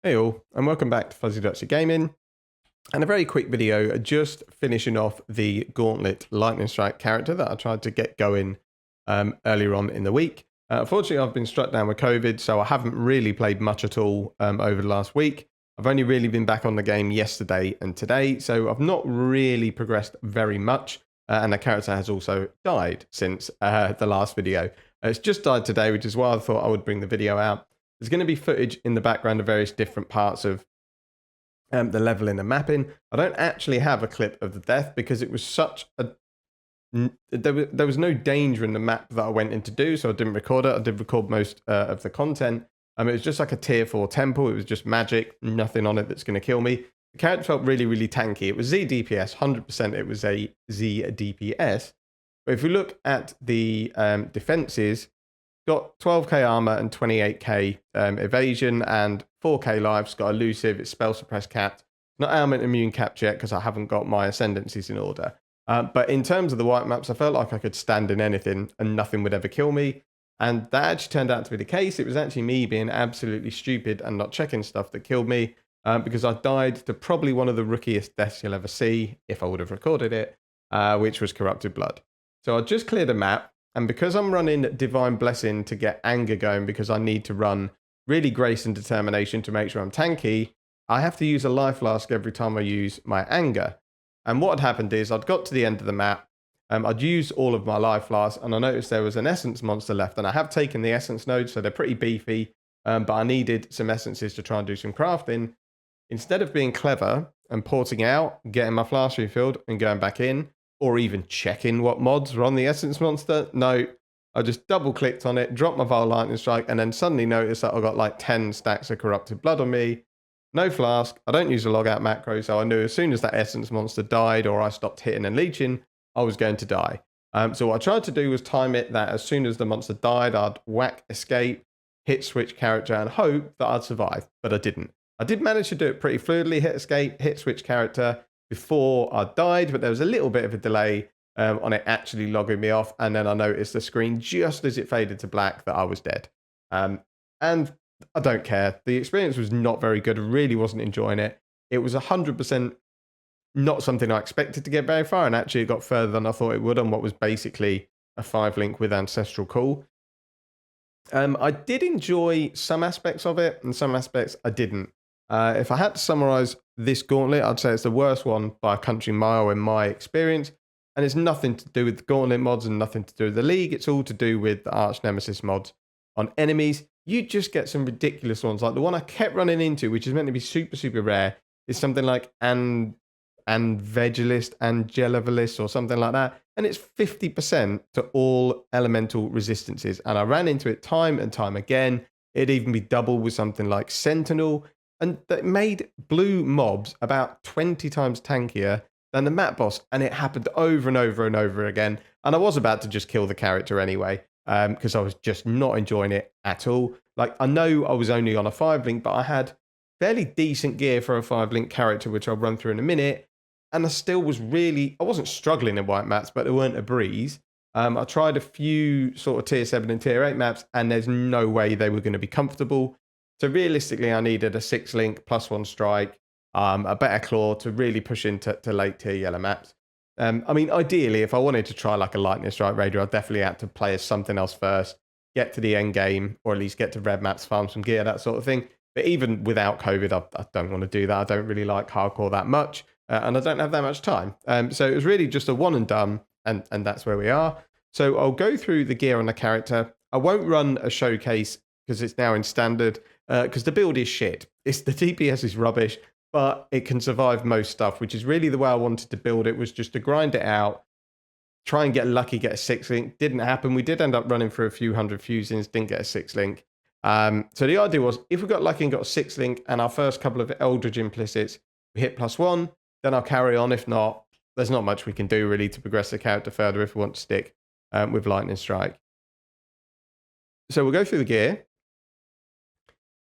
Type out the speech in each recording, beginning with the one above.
Hey all, and welcome back to Fuzzy Dutchy Gaming. And a very quick video just finishing off the Gauntlet Lightning Strike character that I tried to get going earlier on in the week. Unfortunately, I've been struck down with COVID, so I haven't really played much at all over the last week. I've only really been back on the game yesterday and today, so I've not really progressed very much. And the character has also died since the last video. It's just died today, which is why I thought I would bring the video out. There's going to be footage in the background of various different parts of the leveling and mapping. I don't actually have a clip of the death because it was such a... There was no danger in the map that I went in to do, so I didn't record it. I did record most of the content. It was just like a tier 4 temple. It was just magic, nothing on it that's going to kill me. The character felt really, really tanky. It was Z DPS, 100% it was a Z DPS. But if you look at the defenses, got 12k armor and 28k evasion and 4k life. It's got elusive, it's spell suppressed capped. Not ailment immune capped yet because I haven't got my ascendancies in order. But in terms of the white maps, I felt like I could stand in anything and nothing would ever kill me. And that actually turned out to be the case. It was actually me being absolutely stupid and not checking stuff that killed me because I died to probably one of the rookiest deaths you'll ever see if I would have recorded it, which was Corrupted Blood. So I just cleared a map. And because I'm running Divine Blessing to get anger going, because I need to run really Grace and Determination to make sure I'm tanky, I have to use a life flask every time I use my anger. And what had happened is I'd got to the end of the map, I'd used all of my life flasks, and I noticed there was an essence monster left. And I have taken the essence nodes, so they're pretty beefy, but I needed some essences to try and do some crafting. Instead of being clever and porting out, getting my flask refilled and going back in, or even checking what mods were on the essence monster. No, I just double clicked on it, dropped my Vile Lightning Strike, and then suddenly noticed that I got like 10 stacks of Corrupted Blood on me. No flask. I don't use a logout macro, so I knew as soon as that essence monster died or I stopped hitting and leeching, I was going to die. So what I tried to do was time it that as soon as the monster died, I'd whack escape, hit switch character, and hope that I'd survive, but I didn't. I did manage to do it pretty fluidly, hit escape, hit switch character, before I died, but there was a little bit of a delay on it actually logging me off, and then I noticed the screen just as it faded to black that I was dead. And I don't care. The experience was not very good. I really wasn't enjoying it. It was 100% not something I expected to get very far, and actually it got further than I thought it would on what was basically a 5-link with Ancestral Call. I did enjoy some aspects of it, and some aspects I didn't. If I had to summarize this Gauntlet, I'd say it's the worst one by a country mile in my experience. And it's nothing to do with the Gauntlet mods and nothing to do with the League. It's all to do with the Arch Nemesis mods on enemies. You just get some ridiculous ones. Like the one I kept running into, which is meant to be super, super rare, is something like Angelivalist or something like that. And it's 50% to all elemental resistances. And I ran into it time and time again. It'd even be double with something like Sentinel. And that made blue mobs about 20 times tankier than the map boss. And it happened over and over and over again. And I was about to just kill the character anyway, because I was just not enjoying it at all. Like, I know I was only on a 5-link, but I had fairly decent gear for a 5-link character, which I'll run through in a minute. And I still was really, I wasn't struggling in white maps, but they weren't a breeze. I tried a few sort of tier 7 and tier 8 maps, and there's no way they were going to be comfortable. So realistically, I needed a 6-link plus 1 strike, a better claw to really push into late tier yellow maps. I mean, ideally, if I wanted to try like a lightning strike raider, I'd definitely have to play as something else first, get to the end game, or at least get to red maps, farm some gear, that sort of thing. But even without COVID, I don't want to do that. I don't really like hardcore that much, and I don't have that much time. So it was really just a one and done, and that's where we are. So I'll go through the gear on the character. I won't run a showcase because it's now in standard, because the build is shit. The DPS is rubbish, but it can survive most stuff, which is really the way I wanted to build it, was just to grind it out, try and get lucky, get a 6-link. Didn't happen. We did end up running for a few hundred fusings, didn't get a 6-link. So the idea was, if we got lucky and got a 6-link and our first couple of Eldritch implicits, we hit +1, then I'll carry on. If not, there's not much we can do really to progress the character further if we want to stick with Lightning Strike. So we'll go through the gear.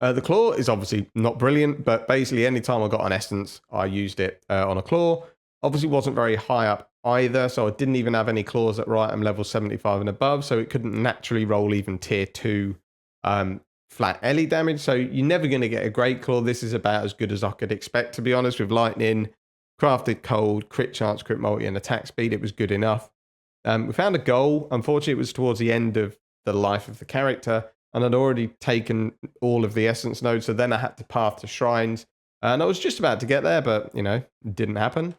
The claw is obviously not brilliant, but basically any time I got an essence, I used it on a claw. Obviously wasn't very high up either, so I didn't even have any claws at right. I'm level 75 and above, so it couldn't naturally roll even tier 2 flat ellie damage. So you're never going to get a great claw. This is about as good as I could expect, to be honest, with lightning, crafted cold, crit chance, crit multi, and attack speed. It was good enough. We found a goal. Unfortunately, it was towards the end of the life of the character, and I'd already taken all of the essence nodes, so then I had to path to shrines, and I was just about to get there, but, you know, it didn't happen.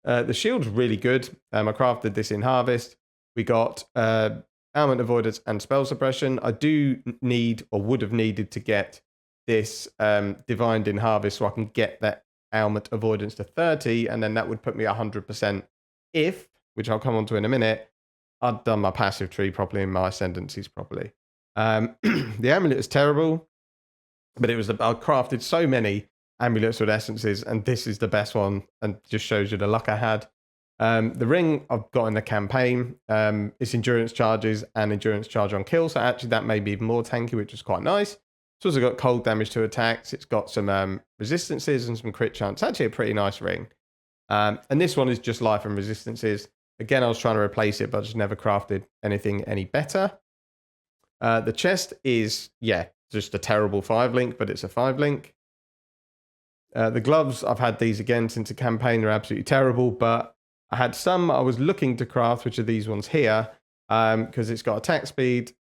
The shield's really good. I crafted this in Harvest. We got Ailment Avoidance and Spell Suppression. I do need, or would have needed, to get this Divined in Harvest so I can get that Ailment Avoidance to 30, and then that would put me 100% if, which I'll come on to in a minute, I'd done my passive tree properly and my ascendancies properly. The amulet is terrible, but it was I crafted so many amulets with essences, and this is the best one, and just shows you the luck I had. The ring I've got in the campaign, it's endurance charges and endurance charge on kill, so actually that made me even more tanky, which is quite nice. It's also got cold damage to attacks. It's got some resistances and some crit chance. It's actually a pretty nice ring. And this one is just life and resistances. Again, I was trying to replace it, but I just never crafted anything any better. The chest is, yeah, just a terrible 5-link, but it's a 5-link. The gloves, I've had these again since the campaign. They're absolutely terrible, but I had some I was looking to craft, which are these ones here, because it's got attack speed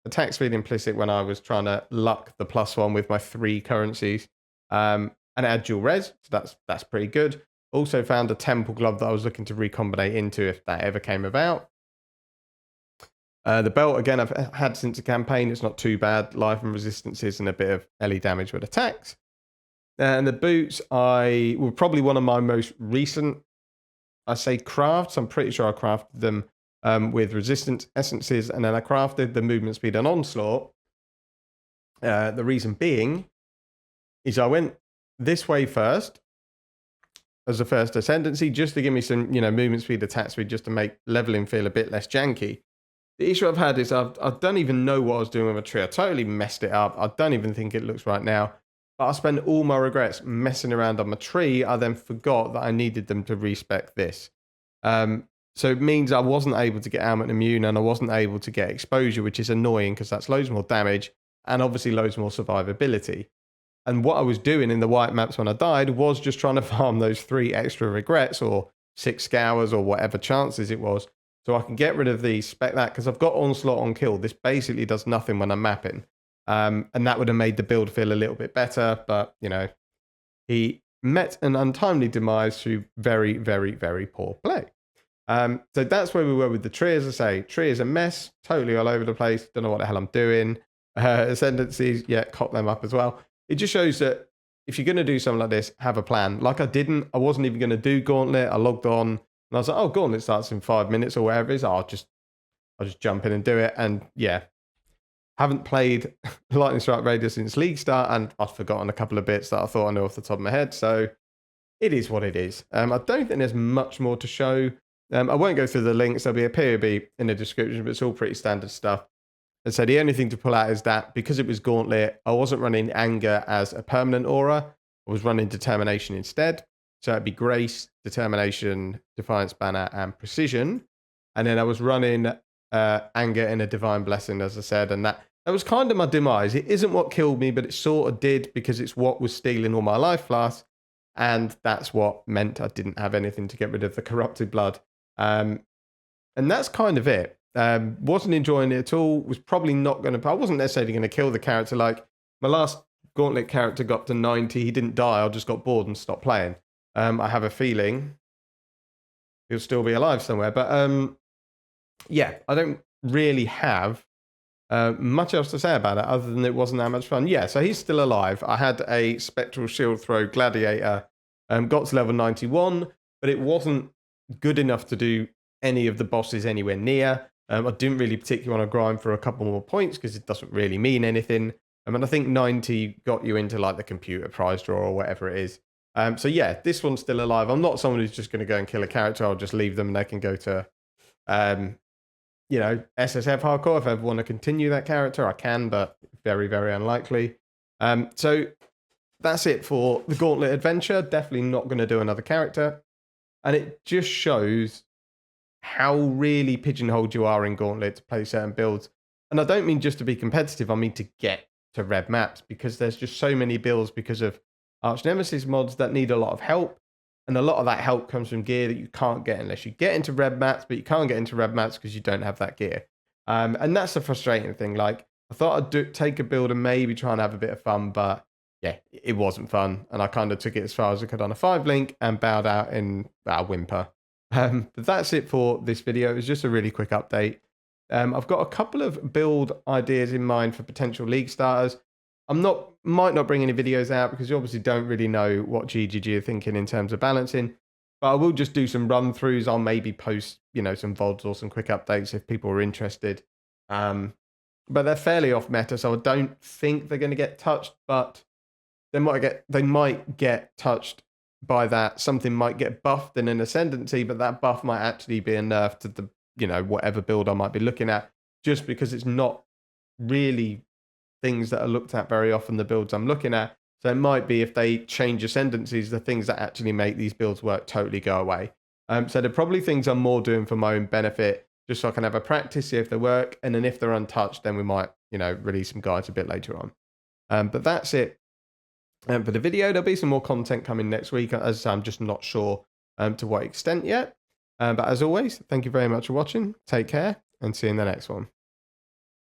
implicit when I was trying to luck the +1 with my 3 currencies, and it had dual res, so that's pretty good. Also found a temple glove that I was looking to recombinate into if that ever came about. The belt, again, I've had since the campaign. It's not too bad. Life and resistances and a bit of LE damage with attacks. And the boots, were probably one of my most recent, I say, crafts. I'm pretty sure I crafted them with resistance essences, and then I crafted the movement speed and onslaught. The reason being is I went this way first as the first ascendancy, just to give me some, movement speed, attack speed, just to make leveling feel a bit less janky. The issue I've had is I don't even know what I was doing with my tree. I totally messed it up. I don't even think it looks right now. But I spent all my regrets messing around on my tree. I then forgot that I needed them to respec this. So it means I wasn't able to get ailment immune, and I wasn't able to get exposure, which is annoying because that's loads more damage and obviously loads more survivability. And what I was doing in the white maps when I died was just trying to farm those 3 extra regrets or 6 scours or whatever chances it was, so I can get rid of these, spec that, because I've got onslaught on kill. This basically does nothing when I'm mapping. And that would have made the build feel a little bit better, but, he met an untimely demise through very, very, very poor play. So that's where we were with the tree. As I say, tree is a mess, totally all over the place. Don't know what the hell I'm doing. Ascendancies, yeah, cop them up as well. It just shows that if you're going to do something like this, have a plan. Like I wasn't even going to do Gauntlet. I logged on and I was like, oh, Gauntlet starts in 5 minutes or whatever it is. I'll just jump in and do it. And yeah, haven't played Lightning Strike Raider since League Start, and I've forgotten a couple of bits that I thought I knew off the top of my head. So it is what it is. I don't think there's much more to show. I won't go through the links. There'll be a POB in the description, but it's all pretty standard stuff. And so the only thing to pull out is that because it was Gauntlet, I wasn't running Anger as a permanent aura. I was running Determination instead. So it'd be Grace, Determination, Defiance Banner, and Precision. And then I was running Anger in a Divine Blessing, as I said. And that was kind of my demise. It isn't what killed me, but it sort of did, because it's what was stealing all my life flasks. And that's what meant I didn't have anything to get rid of the corrupted blood. And that's kind of it. Wasn't enjoying it at all. Was probably not going to. I wasn't necessarily going to kill the character. Like my last Gauntlet character got to 90. He didn't die. I just got bored and stopped playing. I have a feeling he'll still be alive somewhere. But yeah, I don't really have much else to say about it other than it wasn't that much fun. Yeah, so he's still alive. I had a Spectral Shield Throw Gladiator. Got to level 91, but it wasn't good enough to do any of the bosses anywhere near. I didn't really particularly want to grind for a couple more points because it doesn't really mean anything. And I think 90 got you into like the computer prize draw or whatever it is. So yeah, this one's still alive. I'm not someone who's just going to go and kill a character. I'll just leave them and they can go to, SSF hardcore. If I ever want to continue that character, I can, but very, very unlikely. So that's it for the Gauntlet adventure. Definitely not going to do another character. And it just shows how really pigeonholed you are in Gauntlet to play certain builds. And I don't mean just to be competitive, I mean to get to red maps, because there's just so many builds because of Arch Nemesis mods that need a lot of help. And a lot of that help comes from gear that you can't get unless you get into red maps, but you can't get into red maps because you don't have that gear. And that's the frustrating thing. Like, I thought I'd take a build and maybe try and have a bit of fun, but yeah, it wasn't fun. And I kind of took it as far as I could on a 5-link and bowed out in a whimper. But that's it for this video. It was just a really quick update. I've got a couple of build ideas in mind for potential league starters. Might not bring any videos out because you obviously don't really know what GGG are thinking in terms of balancing. But I will just do some run throughs. I'll maybe post, some VODs or some quick updates if people are interested. But they're fairly off meta, so I don't think they're going to get touched. But they might get touched by that. Something might get buffed in an ascendancy, but that buff might actually be a nerf to the whatever build I might be looking at, just because it's not really things that are looked at very often, the builds I'm looking at. So it might be, if they change ascendancies, the things that actually make these builds work totally go away. So they're probably things I'm more doing for my own benefit, just so I can have a practice, see if they work. And then if they're untouched, then we might, release some guides a bit later on. But that's it for the video. There'll be some more content coming next week, as I'm just not sure to what extent yet. But as always, thank you very much for watching. Take care and see you in the next one.